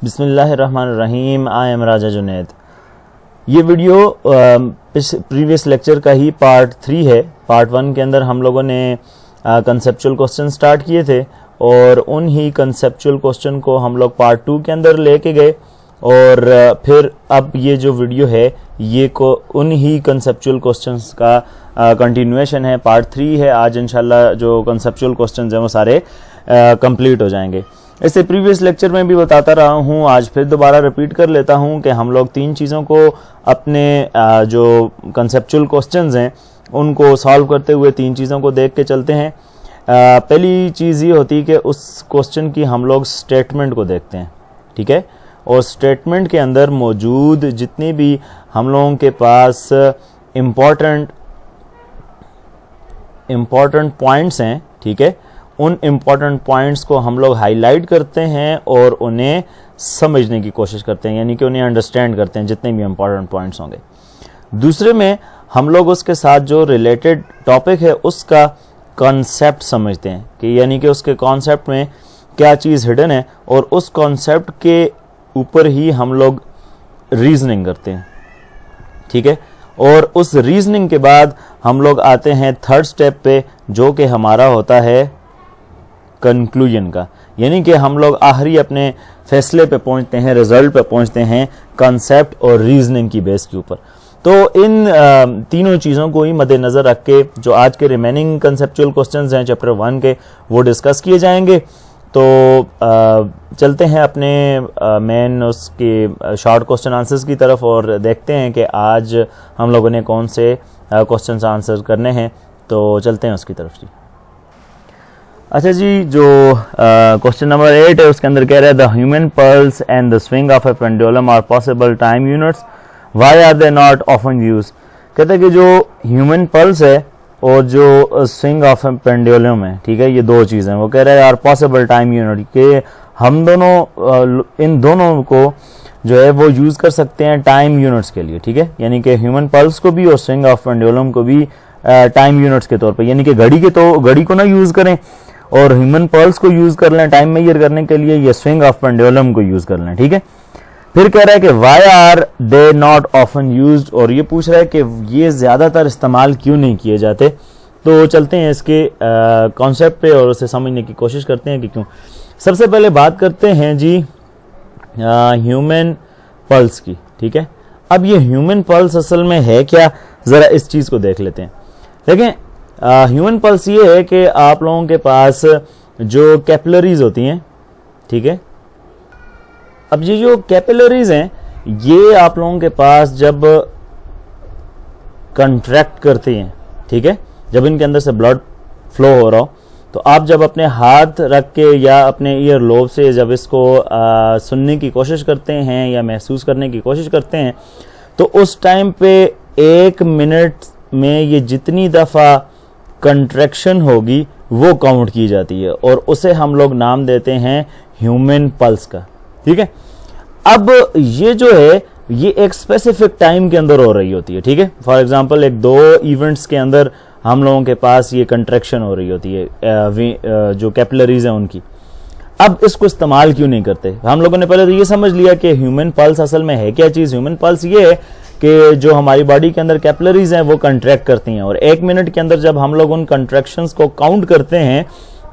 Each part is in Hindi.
बिस्मिल्लाहिर्रहमानिर्रहीम। आई एम राजा जुनैद। ये वीडियो प्रीवियस लेक्चर का ही पार्ट 3 है। पार्ट 1 के अंदर हम लोगों ने कंसेप्चुअल क्वेश्चन स्टार्ट किए थे और उन ही कंसेप्चुअल क्वेश्चन को हम लोग पार्ट 2 के अंदर लेके गए और फिर अब ये जो वीडियो है ये उन ही कंसेप्चुअल क्वेश्चंस का कंटिन्यूएशन है, पार्ट 3 है। आज इंशाल्लाह जो कंसेप्चुअल क्वेश्चंस हैं वो सारे कंप्लीट हो जाएंगे। इससे प्रीवियस लेक्चर में भी बताता रहा हूँ, आज फिर दोबारा रिपीट कर लेता हूँ कि हम लोग 3 चीज़ों को अपने जो कंसेप्चुअल क्वेश्चंस हैं उनको सॉल्व करते हुए 3 चीज़ों को देख के चलते हैं। पहली चीज़ ये होती है कि उस क्वेश्चन की हम लोग स्टेटमेंट को देखते हैं, ठीक है। और स्टेटमेंट के अंदर मौजूद जितनी भी हम लोगों के पास इम्पॉर्टेंट पॉइंट्स हैं, ठीक है, उन इम्पॉर्टेंट पॉइंट्स को हम लोग हाईलाइट करते हैं और उन्हें समझने की कोशिश करते हैं, यानी कि उन्हें अंडरस्टैंड करते हैं जितने भी इम्पॉर्टेंट पॉइंट्स होंगे। दूसरे में हम लोग उसके साथ जो रिलेटेड टॉपिक है उसका कॉन्सेप्ट समझते हैं कि यानी कि उसके कॉन्सेप्ट में क्या चीज़ हिडन है और उस कॉन्सेप्ट के ऊपर ही हम लोग रीजनिंग करते हैं, ठीक है। और उस रीजनिंग के बाद हम लोग आते हैं थर्ड स्टेप पे, जो कि हमारा होता है कंक्लूजन का, यानी कि हम लोग आखिरी अपने फैसले पे पहुंचते हैं, रिजल्ट पे पहुंचते हैं कॉन्सेप्ट और रीजनिंग की बेस के ऊपर। तो इन तीनों चीज़ों को ही मद्देनज़र रख के जो आज के रिमेनिंग कंसेप्चुअल क्वेश्चंस हैं चैप्टर 1 के, वो डिस्कस किए जाएंगे। तो चलते हैं अपने मेन उसके शॉर्ट क्वेश्चन आंसर्स की तरफ और देखते हैं कि आज हम लोगों ने कौन से क्वेश्चन आंसर करने हैं। तो चलते हैं उसकी तरफ जी। अच्छा जी, जो क्वेश्चन नंबर 8 है उसके अंदर कह रहा है the human pulse and the swing of a pendulum are possible time units, why are they not often use. कहते हैं कि जो ह्यूमन पल्स है और जो स्विंग ऑफ ए पेंडुलम है, ठीक है, ये दो चीज़ें वो कह रहा है आर पॉसिबल टाइम यूनिट, के हम दोनों इन दोनों को जो है वो यूज़ कर सकते हैं टाइम यूनिट्स के लिए, ठीक है। यानी कि ह्यूमन पल्स को भी और स्विंग ऑफ पेंडुलम को भी टाइम यूनिट्स के तौर पे, यानी कि घड़ी को ना यूज़ करें और ह्यूमन पल्स को यूज़ कर लें टाइम मेजर करने के लिए, ये स्विंग ऑफ पेंडुलम को यूज़ कर लें, ठीक है। फिर कह रहा है कि why are they not often used, और ये पूछ रहा है कि ये ज़्यादातर इस्तेमाल क्यों नहीं किए जाते। तो चलते हैं इसके कॉन्सेप्ट पे और उसे समझने की कोशिश करते हैं कि क्यों। सबसे पहले बात करते हैं जी ह्यूमन पल्स की, ठीक है। अब ये ह्यूमन पल्स असल में है क्या, ज़रा इस चीज़ को देख लेते हैं। देखें, ह्यूमन पल्स ये है कि आप लोगों के पास जो कैपिलरीज होती हैं, ठीक है। अब ये जो कैपिलरीज हैं ये आप लोगों के पास जब कंट्रैक्ट करती हैं, ठीक है, जब इनके अंदर से ब्लड फ्लो हो रहा हो, तो आप जब अपने हाथ रख के या अपने ईयर लोब से जब इसको सुनने की कोशिश करते हैं या महसूस करने की कोशिश करते हैं, तो उस टाइम पे 1 मिनट में ये जितनी दफ़ा कंट्रैक्शन होगी वो काउंट की जाती है और उसे हम लोग नाम देते हैं ह्यूमन पल्स का, ठीक है। अब ये जो है ये एक स्पेसिफिक टाइम के अंदर हो रही होती है, ठीक है। फॉर एग्जांपल 1-2 इवेंट्स के अंदर हम लोगों के पास ये कंट्रैक्शन हो रही होती है जो कैपिलरीज हैं उनकी। अब इसको इस्तेमाल क्यों नहीं करते। हम लोगों ने पहले तो ये समझ लिया कि ह्यूमन पल्स असल में है क्या चीज़। ह्यूमन पल्स ये है कि जो हमारी बॉडी के अंदर कैपिलरीज हैं वो कंट्रैक्ट करती हैं और 1 मिनट के अंदर जब हम लोग उन कंट्रैक्शंस को काउंट करते हैं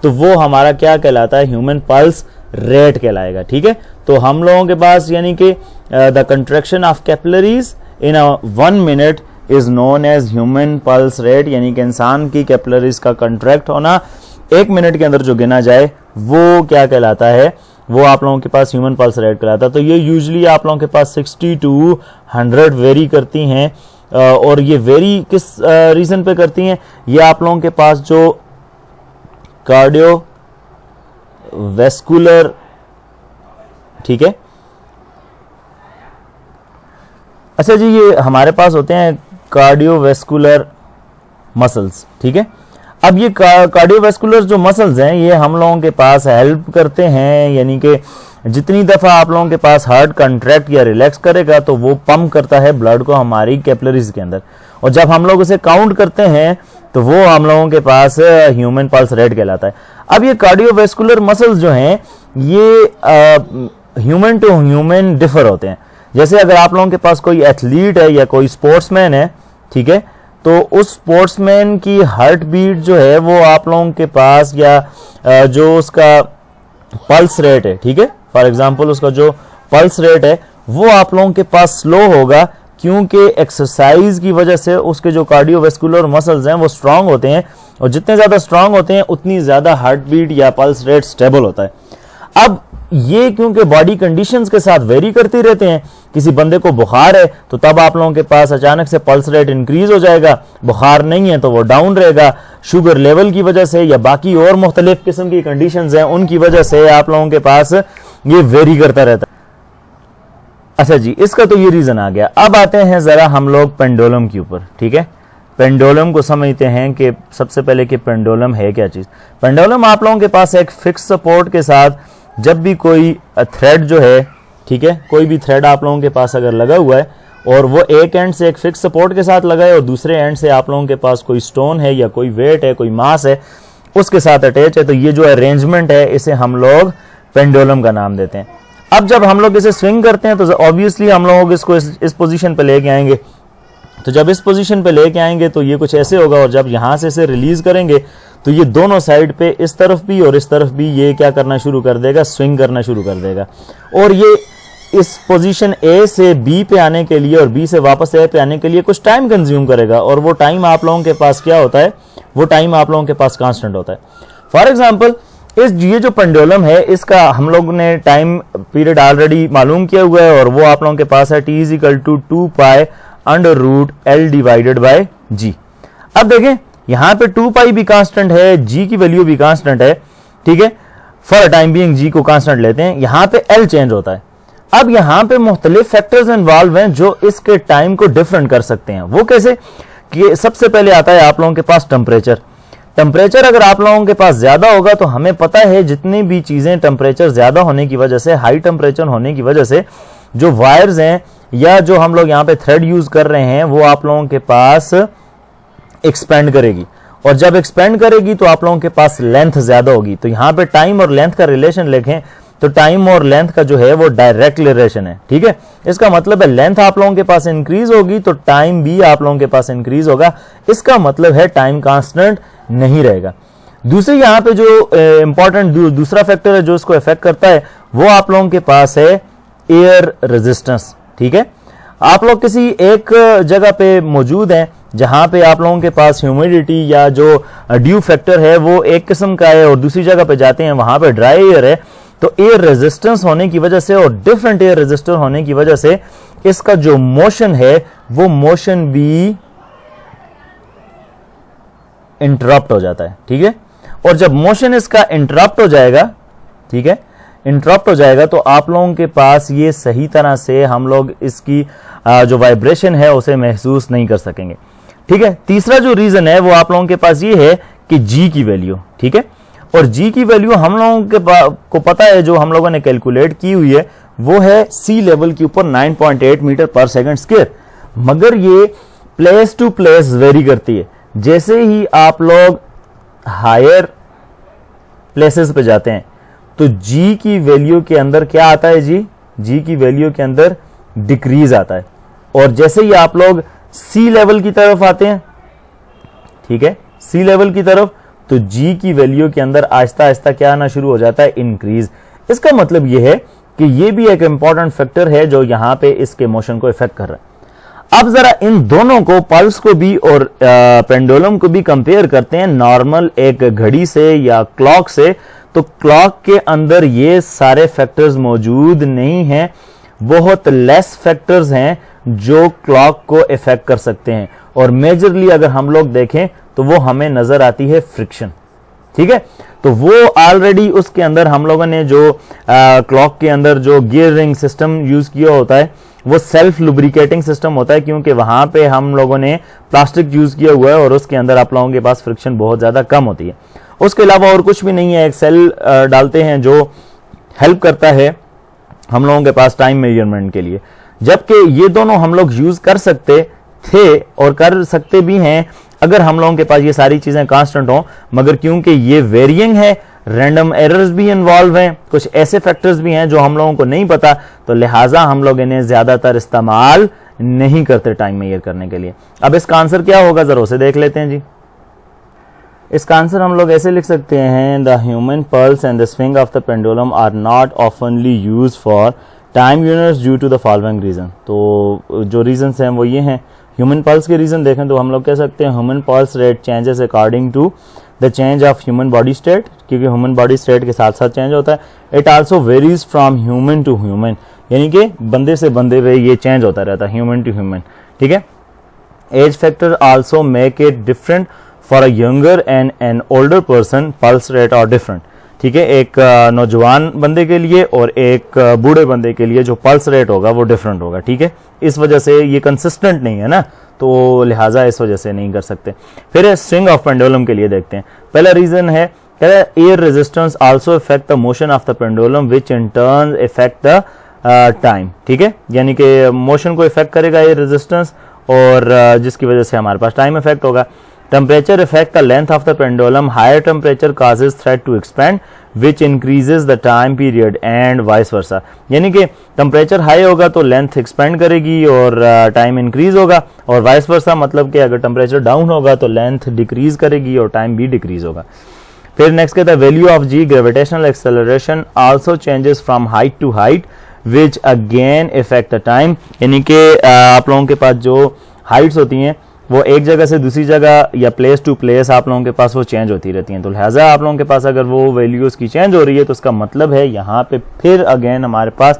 तो वो हमारा क्या कहलाता है, ह्यूमन पल्स रेट कहलाएगा, ठीक है। तो हम लोगों के पास यानी कि the contraction of capillaries in 1 minute is known as human pulse rate, यानी कि इंसान की कैपिलरीज का कंट्रैक्ट होना 1 मिनट के अंदर जो गिना जाए वो क्या कहलाता है, वो आप लोगों के पास ह्यूमन पल्स रेट कहलाता है। तो ये यूजुअली आप लोगों के पास 60 to 100 वेरी करती हैं और ये वेरी किस रीजन पे करती हैं, ये आप लोगों के पास जो कार्डियो वेस्कुलर, ठीक है। अच्छा जी, ये हमारे पास होते हैं कार्डियोवेस्कुलर मसल्स, ठीक है। अब ये कार्डियोवेस्कुलर जो मसल्स हैं ये हम लोगों के पास हेल्प करते हैं, यानी कि जितनी दफ़ा आप लोगों के पास हार्ट कंट्रैक्ट या रिलैक्स करेगा तो वो पंप करता है ब्लड को हमारी कैपिलरीज के अंदर, और जब हम लोग उसे काउंट करते हैं तो वो हम लोगों के पास ह्यूमन पल्स रेट कहलाता है। अब ये कार्डियोवेस्कुलर मसल्स जो हैं ये ह्यूमन टू ह्यूमन डिफर होते हैं। जैसे अगर आप लोगों के पास कोई एथलीट है या कोई स्पोर्ट्समैन है, ठीक है, तो उस स्पोर्ट्समैन की हार्ट बीट जो है वो आप लोगों के पास, या जो उसका पल्स रेट है, ठीक है, फॉर एग्जांपल उसका जो पल्स रेट है वो आप लोगों के पास स्लो होगा, क्योंकि एक्सरसाइज की वजह से उसके जो कार्डियोवैस्कुलर मसल्स हैं वो स्ट्रांग होते हैं, और जितने ज्यादा स्ट्रांग होते हैं उतनी ज्यादा हार्ट बीट या पल्स रेट स्टेबल होता है। अब ये क्योंकि बॉडी कंडीशंस के साथ वेरी करते रहते हैं, किसी बंदे को बुखार है तो तब आप लोगों के पास अचानक से पल्स रेट इंक्रीज हो जाएगा, बुखार नहीं है तो वो डाउन रहेगा, शुगर लेवल की वजह से या बाकी और मुख्तलिफ किस्म की कंडीशंस हैं उनकी वजह से आप लोगों के पास ये वेरी करता रहता है। अच्छा जी, इसका तो ये रीजन आ गया। अब आते हैं जरा हम लोग पेंडुलम के ऊपर, ठीक है। पेंडुलम को समझते हैं कि सबसे पहले कि पेंडुलम है क्या चीज। पेंडुलम आप लोगों के पास एक फिक्स सपोर्ट के साथ जब भी कोई थ्रेड जो है, ठीक है, कोई भी थ्रेड आप लोगों के पास अगर लगा हुआ है और वो एक एंड से एक फिक्स सपोर्ट के साथ लगा है और दूसरे एंड से आप लोगों के पास कोई स्टोन है या कोई वेट है, कोई मास है, उसके साथ अटैच है, तो ये जो अरेंजमेंट है इसे हम लोग पेंडुलम का नाम देते हैं। अब जब हम लोग इसे स्विंग करते हैं तो ऑब्वियसली हम लोग इसको इस पोजीशन पे लेके आएंगे। तो जब इस पोजीशन पे लेके आएंगे तो ये कुछ ऐसे होगा, और जब यहां से इसे रिलीज करेंगे तो ये दोनों साइड पे इस तरफ भी और इस तरफ भी ये क्या करना शुरू कर देगा, स्विंग करना शुरू कर देगा। और ये इस पोजीशन ए से बी पे आने के लिए और बी से वापस ए पे आने के लिए कुछ टाइम कंज्यूम करेगा, और वो टाइम आप लोगों के पास क्या होता है, वो टाइम आप लोगों के पास कांस्टेंट होता है। फॉर एग्जाम्पल ये जो पेंडुलम है इसका हम लोग ने टाइम पीरियड ऑलरेडी मालूम किया हुआ है, और वो आप लोगों के पास है t = 2 pi √L divided by g। अब देखें यहां पे 2 पाई भी कांस्टेंट है, g की वैल्यू भी कांस्टेंट है, ठीक है, फॉर टाइम बीइंग g को कांस्टेंट लेते हैं, यहां पे L चेंज होता है। अब यहां पे मुख्तलिफ फैक्टर्स इन्वॉल्व हैं जो इसके टाइम को डिफरेंट कर सकते हैं। वो कैसे कि सबसे पहले आता है आप लोगों के पास टेम्परेचर। टेम्परेचर अगर आप लोगों के पास ज्यादा होगा तो हमें पता है जितनी भी चीजें टेम्परेचर ज्यादा होने की वजह से, हाई टेम्परेचर होने की वजह से जो वायर्स हैं या जो हम लोग यहाँ पे थ्रेड यूज कर रहे हैं वो आप लोगों के पास एक्सपेंड करेगी, और जब एक्सपेंड करेगी तो आप लोगों के पास लेंथ ज्यादा होगी। तो यहाँ पे टाइम और लेंथ का रिलेशन लिखें तो टाइम और लेंथ का जो है वो डायरेक्ट रिलेशन है, ठीक है। इसका मतलब है लेंथ आप लोगों के पास इंक्रीज होगी तो टाइम भी आप लोगों के पास इंक्रीज होगा। इसका मतलब है टाइम कांस्टेंट नहीं रहेगा। दूसरी यहाँ पे जो इंपॉर्टेंट दूसरा फैक्टर है जो इसको इफेक्ट करता है वो आप लोगों के पास है एयर रेजिस्टेंस, ठीक है। आप लोग किसी एक जगह पे मौजूद हैं जहां पे आप लोगों के पास ह्यूमिडिटी या जो ड्यू फैक्टर है वो एक किस्म का है, और दूसरी जगह पे जाते हैं वहां पे ड्राई एयर है, तो एयर रेजिस्टेंस होने की वजह से और डिफरेंट एयर रेजिस्टर होने की वजह से इसका जो मोशन है वो मोशन भी इंटरप्ट हो जाता है, ठीक है। और जब मोशन इसका इंटरप्ट हो जाएगा, ठीक है, इंटरप्ट हो जाएगा तो आप लोगों के पास ये सही तरह से हम लोग इसकी जो वाइब्रेशन है उसे महसूस नहीं कर सकेंगे, ठीक है। तीसरा जो रीजन है वो आप लोगों के पास ये है कि जी की वैल्यू, ठीक है, और जी की वैल्यू हम लोगों के को पता है, जो हम लोगों ने कैलकुलेट की हुई है वो है सी लेवल के ऊपर 9.8 मीटर पर सेकंड स्क्वायर, मगर ये प्लेस टू प्लेस वेरी करती है। जैसे ही आप लोग हायर प्लेसेस पे जाते हैं तो जी की वैल्यू के अंदर क्या आता है, जी की वैल्यू के अंदर डिक्रीज आता है, और जैसे ही आप लोग सी लेवल की तरफ आते हैं, ठीक है, सी लेवल की तरफ, तो जी की वैल्यू के अंदर आहिस्ता आहिस्ता क्या आना शुरू हो जाता है, इंक्रीज। इसका मतलब यह है कि यह भी एक इंपॉर्टेंट फैक्टर है जो यहां पे इसके मोशन को इफेक्ट कर रहा है। अब जरा इन दोनों को, पल्स को भी और पेंडुलम को भी कंपेयर करते हैं नॉर्मल एक घड़ी से या क्लॉक से, तो क्लॉक के अंदर ये सारे फैक्टर्स मौजूद नहीं हैं, बहुत लेस फैक्टर्स हैं जो क्लॉक को इफेक्ट कर सकते हैं, और मेजरली अगर हम लोग देखें तो वो हमें नजर आती है फ्रिक्शन, ठीक है। तो वो ऑलरेडी उसके अंदर हम लोगों ने जो क्लॉक के अंदर जो गियर रिंग सिस्टम यूज किया होता है वो सेल्फ लुब्रिकेटिंग सिस्टम होता है, क्योंकि वहां पे हम लोगों ने प्लास्टिक यूज किया हुआ है और उसके अंदर आप लोगों के पास फ्रिक्शन बहुत ज्यादा कम होती है। उसके अलावा और कुछ भी नहीं है, एक सेल डालते हैं जो हेल्प करता है हम लोगों के पास टाइम मेजरमेंट के लिए, जबकि ये दोनों हम लोग यूज कर सकते थे और कर सकते भी हैं अगर हम लोगों के पास ये सारी चीजें कांस्टेंट हो, मगर क्योंकि ये वेरिएंग है रैंडम एरर्स भी इन्वॉल्व हैं, कुछ ऐसे फैक्टर्स भी हैं जो हम लोगों को नहीं पता, तो लिहाजा हम लोग इन्हें ज्यादातर इस्तेमाल नहीं करते टाइम मेजर करने के लिए। अब इसका आंसर क्या होगा जरा उसे देख लेते हैं जी। इसका आंसर हम लोग ऐसे लिख सकते हैं, the human pulse and the swing of the pendulum are not oftenly used for time units due to the following reason. तो जो रीजंस हैं वो ये हैं, ह्यूमन पल्स के रीजन देखें तो हम लोग कह सकते हैं human pulse rate changes according to the change of human body state, क्योंकि ह्यूमन बॉडी स्टेट के साथ साथ चेंज होता है। It also varies from human to human, यानी कि बंदे से बंदे पे ये चेंज होता रहता है, ह्यूमन टू ह्यूमन, ठीक है। Age factor also make it different for a younger and an older person, pulse rate are different, ठीक है। एक नौजवान बंदे के लिए और एक बूढ़े बंदे के लिए जो पल्स रेट होगा वो डिफरेंट होगा, ठीक है। इस वजह से ये कंसिस्टेंट नहीं है ना, तो लिहाजा इस वजह से नहीं कर सकते। फिर स्विंग ऑफ पेंडुलम के लिए देखते हैं। पहला रीजन है air resistance also effect the motion of the pendulum which in turn effect the time, ठीक है। यानी कि मोशन को इफेक्ट करेगा एयर रेजिस्टेंस और जिसकी वजह से हमारे पास टाइम इफेक्ट होगा। Temperature effect the length of the pendulum, higher temperature causes thread to expand which increases the time period and vice versa, यानी कि टेम्परेचर हाई होगा तो लेंथ एक्सपेंड करेगी और टाइम इंक्रीज होगा, और वाइस वर्सा मतलब कि अगर टेम्परेचर डाउन होगा तो लेंथ डिक्रीज करेगी और टाइम भी डिक्रीज होगा। फिर नेक्स्ट कहता है value of g gravitational acceleration also changes from height to height which again effect the time, यानी कि आप लोगों के पास जो हाइट्स होती हैं वो एक जगह से दूसरी जगह या प्लेस टू प्लेस आप लोगों के पास वो चेंज होती रहती हैं, तो लिहाजा आप लोगों के पास अगर वो वैल्यूज की चेंज हो रही है तो उसका मतलब है यहाँ पे फिर अगेन हमारे पास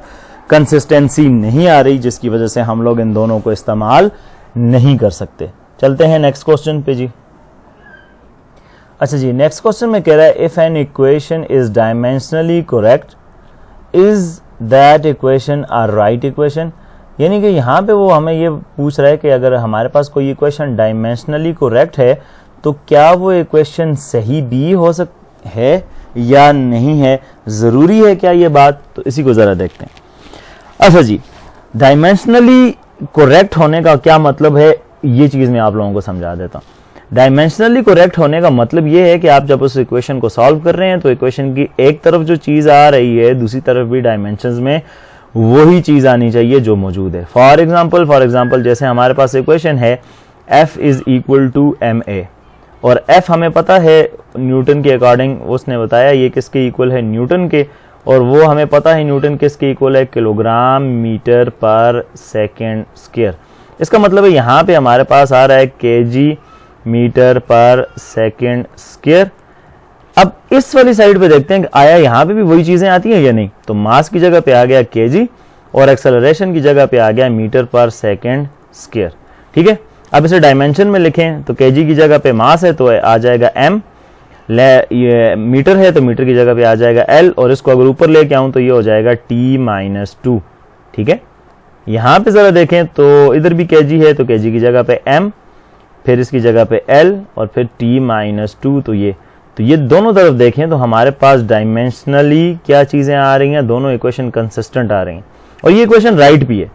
कंसिस्टेंसी नहीं आ रही, जिसकी वजह से हम लोग इन दोनों को इस्तेमाल नहीं कर सकते। चलते हैं नेक्स्ट क्वेश्चन पे जी। अच्छा जी, नेक्स्ट क्वेश्चन में कह रहा है if an equation is dimensionally correct is that equation are right equation, यानी कि यहाँ पे वो हमें ये पूछ रहा है कि अगर हमारे पास कोई इक्वेशन डायमेंशनली करेक्ट है तो क्या वो इक्वेशन सही भी हो है या नहीं है, जरूरी है क्या ये बात, तो इसी को जरा देखते हैं। अच्छा जी, डायमेंशनली करेक्ट होने का क्या मतलब है ये चीज मैं आप लोगों को समझा देता हूँ। डायमेंशनली करेक्ट होने का मतलब ये है कि आप जब उस इक्वेशन को सॉल्व कर रहे हैं तो इक्वेशन की एक तरफ जो चीज आ रही है दूसरी तरफ भी डायमेंशंस में वही चीज आनी चाहिए जो मौजूद है। फॉर एग्जाम्पल जैसे हमारे पास इक्वेशन है f is equal to ma, और f हमें पता है न्यूटन के अकॉर्डिंग, उसने बताया ये किसके इक्वल है, न्यूटन के, और वो हमें पता है न्यूटन किसके इक्वल है, किलोग्राम मीटर पर सेकेंड स्क्वायर। इसका मतलब है यहाँ पे हमारे पास आ रहा है kg मीटर पर सेकेंड स्क्वायर। अब इस वाली साइड पे देखते हैं कि आया यहाँ पे भी वही चीजें आती हैं या नहीं, तो मास की जगह पे आ गया केजी और एक्सेलरेशन की जगह पे आ गया मीटर पर सेकेंड स्क्वायर, ठीक है। अब इसे डायमेंशन में लिखें तो केजी की जगह पे मास है तो आ जाएगा m, ये मीटर है तो मीटर की जगह पे आ जाएगा l, और इसको अगर ऊपर लेके आऊं तो ये हो जाएगा t-2, ठीक है। यहाँ पे जरा देखें तो इधर भी केजी है तो केजी की जगह पे m, फिर इसकी जगह पे l और फिर t-2, तो ये दोनों तरफ देखें तो हमारे पास डायमेंशनली क्या चीजें आ रही हैं, दोनों इक्वेशन कंसिस्टेंट आ रही हैं और ये इक्वेशन राइट भी है।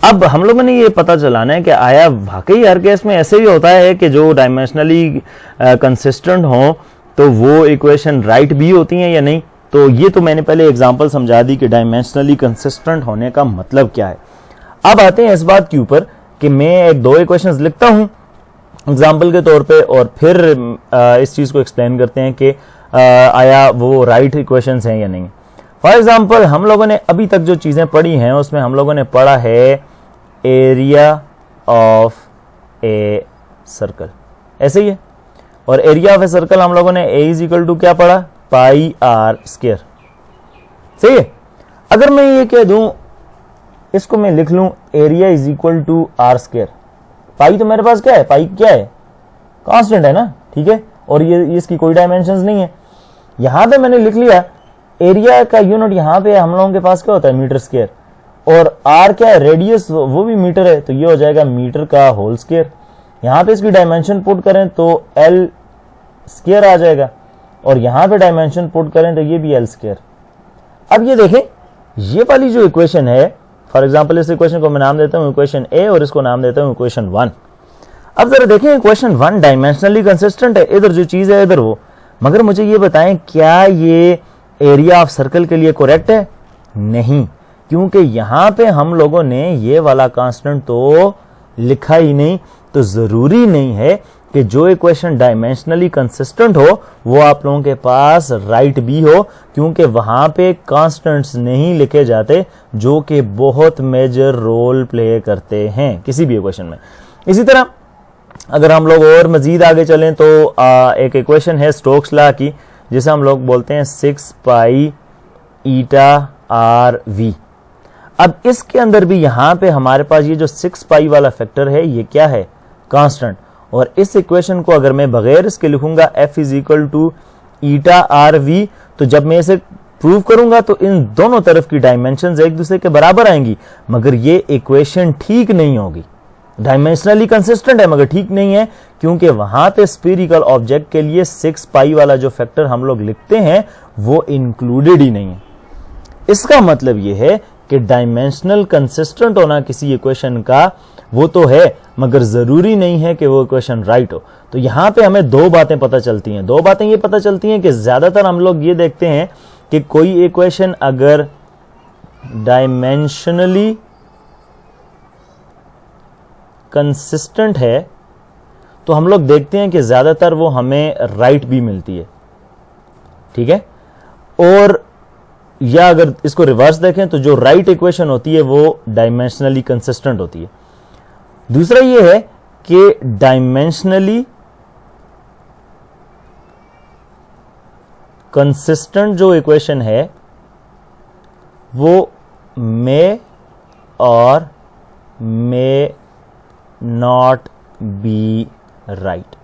अब हम लोगों ने ये पता चलाना है कि आया वाकई हर केस में ऐसे ही होता है कि जो डायमेंशनली कंसिस्टेंट हो तो वो इक्वेशन राइट भी होती हैं या नहीं। तो ये तो मैंने पहले एग्जांपल समझा दी कि डायमेंशनली कंसिस्टेंट होने का मतलब क्या है। अब आते हैं इस बात के ऊपर कि मैं एक दो इक्वेशंस लिखता हूं एग्जाम्पल के तौर पे और फिर इस चीज को एक्सप्लेन करते हैं कि आया वो राइट इक्वेशंस हैं या नहीं। फॉर एग्जाम्पल हम लोगों ने अभी तक जो चीजें पढ़ी हैं उसमें हम लोगों ने पढ़ा है एरिया ऑफ ए सर्कल, ऐसे ही है, और एरिया ऑफ ए सर्कल हम लोगों ने ए इज इक्वल टू क्या पढ़ा, पाई आर स्क्वायर, सही है। अगर मैं ये कह दूं, इसको मैं लिख लूं area is equal to are square, pi तो मेरे पास क्या है, पाई क्या है, कांस्टेंट है ना, ठीक है, और ये इसकी कोई डायमेंशंस नहीं है। यहां पे मैंने लिख लिया एरिया का यूनिट, यहां पे हम लोगों के पास क्या होता है, मीटर स्क्वायर, और आर क्या है, रेडियस, वो भी मीटर है, तो ये हो जाएगा मीटर का होल स्क्वायर। यहां पे इसकी डायमेंशन पुट करें तो एल स्क्वायर आ जाएगा, और यहां पे डायमेंशन पुट करें तो ये भी एल स्क्वायर। अब ये देखें, ये वाली जो इक्वेशन है, फॉर एग्जाम्पल इस इक्वेशन को मैं नाम देता हूं इक्वेशन ए और इसको नाम देता हूं इक्वेशन 1। अब जरा देखें इक्वेशन 1 डायमेंशनली कंसिस्टेंट है, इधर जो चीज है इधर वो, मगर मुझे ये बताएं क्या ये एरिया ऑफ सर्कल के लिए करेक्ट है? नहीं, क्योंकि यहां पे हम लोगों ने ये वाला कांस्टेंट तो लिखा ही नहीं। तो जरूरी नहीं है कि जो इक्वेशन डायमेंशनली कंसिस्टेंट हो वो आप लोगों के पास राइट भी हो, क्योंकि वहां पे कांस्टेंट्स नहीं लिखे जाते जो कि बहुत मेजर रोल प्ले करते हैं किसी भी इक्वेशन में। इसी तरह अगर हम लोग और मजीद आगे चलें तो एक इक्वेशन है स्टोक्स लॉ की, जिसे हम लोग बोलते हैं 6 पाई ईटा आर वी। अब इसके अंदर भी यहां पे हमारे पास ये जो 6 पाई वाला फैक्टर है ये क्या है? कांस्टेंट। और इस इक्वेशन को अगर मैं बगैर इसके लिखूंगा f is equal to eta r v, तो जब मैं इसे प्रूव करूंगा तो इन दोनों तरफ की डायमेंशंस एक दूसरे के बराबर आएंगी, मगर ये इक्वेशन ठीक नहीं होगी। डायमेंशनली कंसिस्टेंट है मगर ठीक नहीं है, क्योंकि वहां पे स्फीरिकल ऑब्जेक्ट के लिए 6 पाई वाला जो फैक्टर हम लोग लिखते हैं वो इंक्लूडेड ही नहीं है। इसका मतलब ये है कि डायमेंशनल कंसिस्टेंट होना किसी इक्वेशन का वो तो है, मगर जरूरी नहीं है कि वो इक्वेशन राइट हो। तो यहां पे हमें दो बातें पता चलती हैं। दो बातें ये पता चलती हैं कि ज्यादातर हम लोग ये देखते हैं कि कोई इक्वेशन अगर डायमेंशनली कंसिस्टेंट है तो हम लोग देखते हैं कि ज्यादातर वो हमें राइट भी मिलती है, ठीक है। और या अगर इसको रिवर्स देखें तो जो राइट इक्वेशन होती है वो डायमेंशनली कंसिस्टेंट होती है। दूसरा ये है कि डायमेंशनली कंसिस्टेंट जो इक्वेशन है वो मे और मे नॉट बी राइट,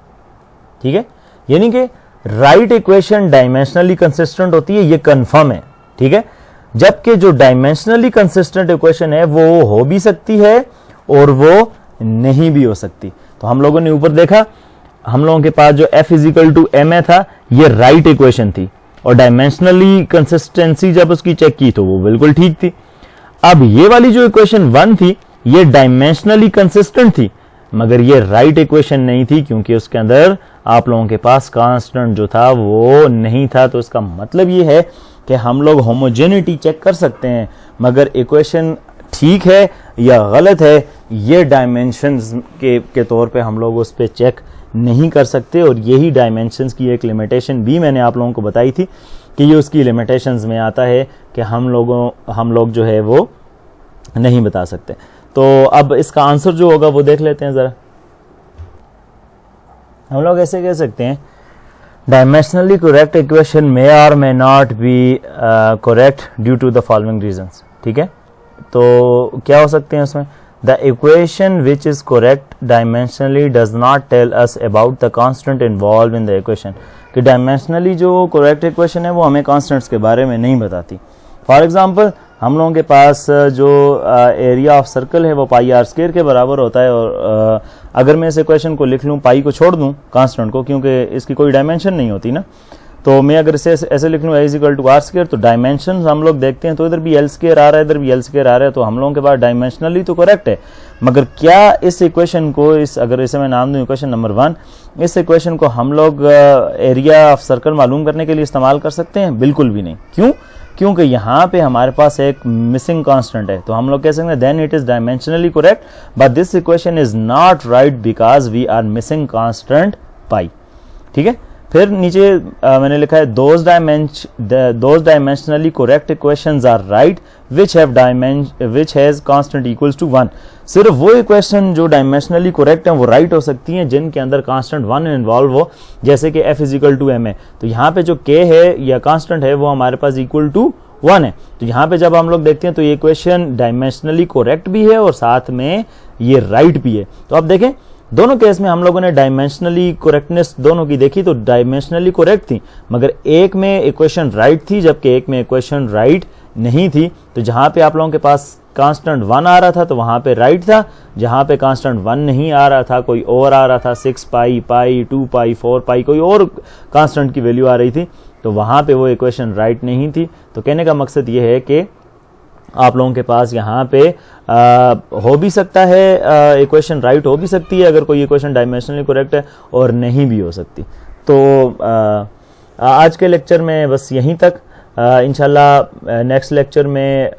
ठीक है। यानी कि राइट इक्वेशन डायमेंशनली कंसिस्टेंट होती है, ये कंफर्म है, ठीक है। जबकि जो डायमेंशनली कंसिस्टेंट इक्वेशन है वो हो भी सकती है और वो नहीं भी हो सकती। तो हम लोगों ने ऊपर देखा, हम लोगों के पास जो f is equal to m a था ये राइट इक्वेशन थी, और डायमेंशनली कंसिस्टेंसी जब उसकी चेक की तो वो बिल्कुल ठीक थी। अब ये वाली जो इक्वेशन 1 थी ये डायमेंशनली कंसिस्टेंट थी, मगर ये राइट इक्वेशन नहीं थी, क्योंकि उसके अंदर आप लोगों के पास कांस्टेंट जो था वो नहीं था। तो इसका मतलब ये है कि हम लोग होमोजेनिटी चेक कर सकते हैं, मगर इक्वेशन ठीक है या गलत है ये डायमेंशंस के तौर पे हम लोग उस पर चेक नहीं कर सकते। और यही डायमेंशंस की एक लिमिटेशन भी मैंने आप लोगों को बताई थी कि ये उसकी लिमिटेशंस में आता है कि हम लोग जो है वो नहीं बता सकते। तो अब इसका आंसर जो होगा वो देख लेते हैं जरा। हम लोग ऐसे कह सकते हैं डायमेंशनली करेक्ट इक्वेशन मे और may not be correct due to the following reasons, ठीक है। तो क्या हो सकते हैं उसमें? The equation which is correct dimensionally does not tell us about the constant involve in the equation, कि डायमेंशनली जो करेक्ट इक्वेशन है वो हमें कांस्टेंट्स के बारे में नहीं बताती। फॉर एग्जांपल हम लोगों के पास जो एरिया ऑफ सर्कल है वो पाई आर स्क्वायर के बराबर होता है, और अगर मैं इस इक्वेशन को लिख लूँ, पाई को छोड़ दूँ कांस्टेंट को, क्योंकि इसकी कोई डायमेंशन नहीं होती ना, तो मैं अगर इसे ऐसे लिख लूँ a is equal to are square, तो डायमेंशन हम लोग देखते हैं तो इधर भी एल स्क्वायर आ रहा है, इधर भी एल स्क्वायर आ रहा है, तो हम लोगों के पास डायमेंशनली तो करेक्ट है। मगर क्या इस इक्वेशन को, अगर इसे मैं नाम दूं इक्वेशन नंबर 1, इस इक्वेशन को हम लोग एरिया ऑफ सर्कल मालूम करने के लिए इस्तेमाल कर सकते हैं? बिल्कुल भी नहीं। क्यों? क्योंकि यहाँ पे हमारे पास एक मिसिंग कांस्टेंट है। तो हम लोग कह सकते हैं then it is dimensionally correct but this equation is not right because we are missing constant pi, ठीक है। फिर नीचे मैंने लिखा है those dimensionally correct equations are right which has constant equals to 1। सिर्फ वो इक्वेशन जो डायमेंशनली करेक्ट हैं वो राइट हो सकती हैं जिनके अंदर कांस्टेंट 1 इन्वॉल्व हो, जैसे कि f is equal to m है। तो यहाँ पे जो k है या कांस्टेंट है वो हमारे पास इक्वल टू 1 है। तो यहाँ पे जब हम लोग देखते हैं तो ये इक्वेशन डायमेंशनली करेक्ट भी है और साथ में ये राइट भी है। तो अब देखें दोनों केस में हम लोगों ने डायमेंशनली करेक्टनेस दोनों की देखी, तो डायमेंशनली करेक्ट थी, मगर एक में इक्वेशन राइट थी जबकि एक में इक्वेशन राइट नहीं थी। तो जहां पे आप लोगों के पास कांस्टेंट 1 आ रहा था तो वहां पे राइट था, जहां पे कांस्टेंट 1 नहीं आ रहा था, कोई और आ रहा था, 6 पाई, पाई, 2 पाई, 4 पाई, कोई और कांस्टेंट की वैल्यू आ रही थी, तो वहां पे वो इक्वेशन राइट नहीं थी। तो कहने का मकसद ये है कि आप लोगों के पास यहाँ पे हो भी सकता है इक्वेशन राइट हो भी सकती है अगर कोई इक्वेशन डायमेंशनली करेक्ट है, और नहीं भी हो सकती। तो आज के लेक्चर में बस यहीं तक। इंशाल्लाह नेक्स्ट लेक्चर में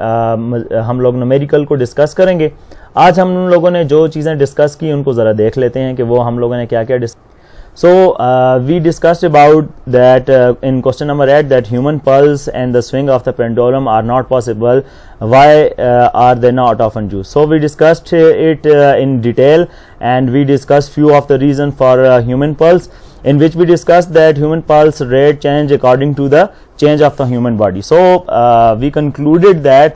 हम लोग न्यूमेरिकल को डिस्कस करेंगे। आज हम लोगों ने जो चीज़ें डिस्कस की उनको ज़रा देख लेते हैं कि वो हम लोगों ने क्या क्या So we discussed about that in question number 8 that human pulse and the swing of the pendulum are not possible. Why are they not often used? So we discussed it in detail, and we discussed few of the reasons for human pulse, in which we discussed that human pulse rate change according to the change of the human body. So we concluded that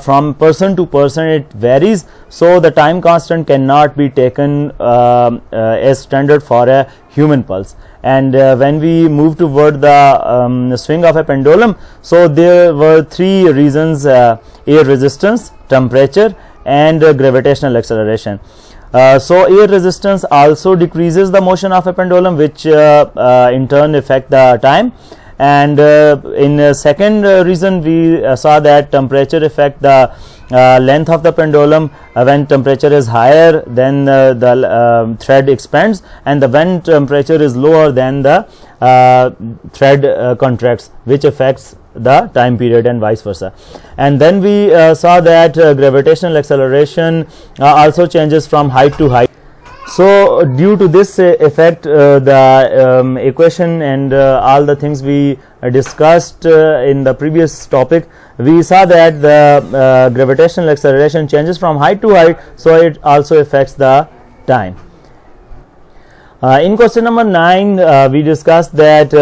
from person to person it varies, so the time constant cannot be taken as standard for a human pulse. And when we move toward the swing of a pendulum, so there were three reasons: air resistance, temperature, and gravitational acceleration. So air resistance also decreases the motion of a pendulum, which in turn affect the time. And in second reason, we saw that temperature affect the length of the pendulum. When temperature is higher, then the thread expands, and when temperature is lower, then the thread contracts, which affects the time period and vice versa. And then we saw that gravitational acceleration also changes from height to height. So due to this effect, the equation and all the things we discussed in the previous topic, we saw that the gravitational acceleration changes from height to height, so it also affects the time. In question number 9, we discussed that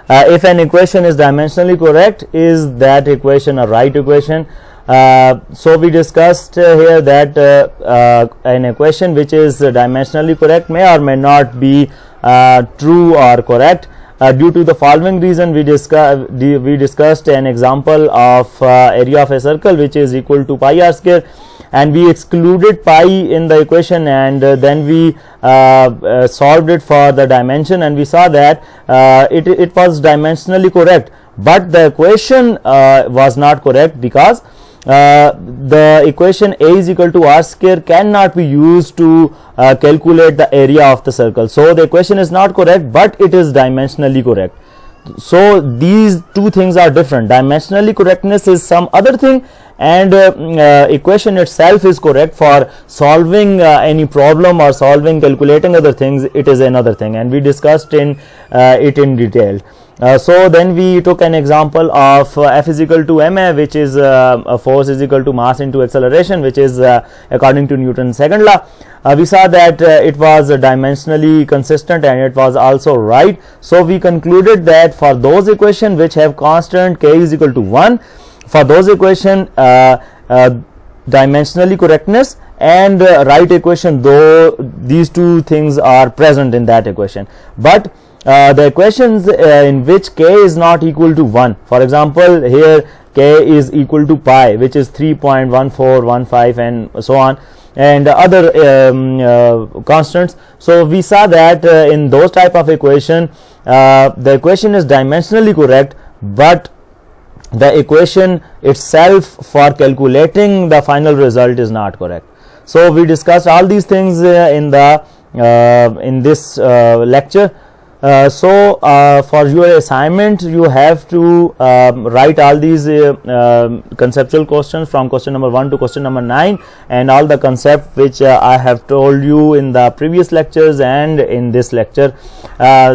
if an equation is dimensionally correct, is that equation a right equation? So we discussed here that an equation which is dimensionally correct may or may not be true or correct. Due to the following reason, we discussed an example of area of a circle which is equal to pi r square, and we excluded pi in the equation, and then we solved it for the dimension, and we saw that it was dimensionally correct, but the equation was not correct because the equation a is equal to r square cannot be used to calculate the area of the circle. So the equation is not correct, but it is dimensionally correct. So these two things are different. Dimensionally correctness is some other thing, and equation itself is correct for solving any problem or calculating other things. It is another thing, and we discussed it in detail. So then we took an example of F is equal to ma, which is a force is equal to mass into acceleration, which is according to Newton's second law. We saw that it was dimensionally consistent, and it was also right. So we concluded that for those equations which have constant k is equal to 1, for those equation dimensionally correctness and right equation, though these two things are present in that equation, but the equations in which k is not equal to 1, for example here k is equal to pi, which is 3.1415 and so on, and other constants. So we saw that in those type of equation, the equation is dimensionally correct, but the equation itself for calculating the final result is not correct. So we discussed all these things in this lecture. So for your assignment, you have to write all these conceptual questions from question number 1 to question number 9, and all the concept which I have told you in the previous lectures and in this lecture.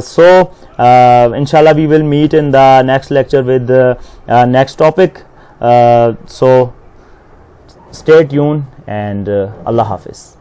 So inshallah we will meet in the next lecture with the next topic. So stay tuned, and Allah Hafiz.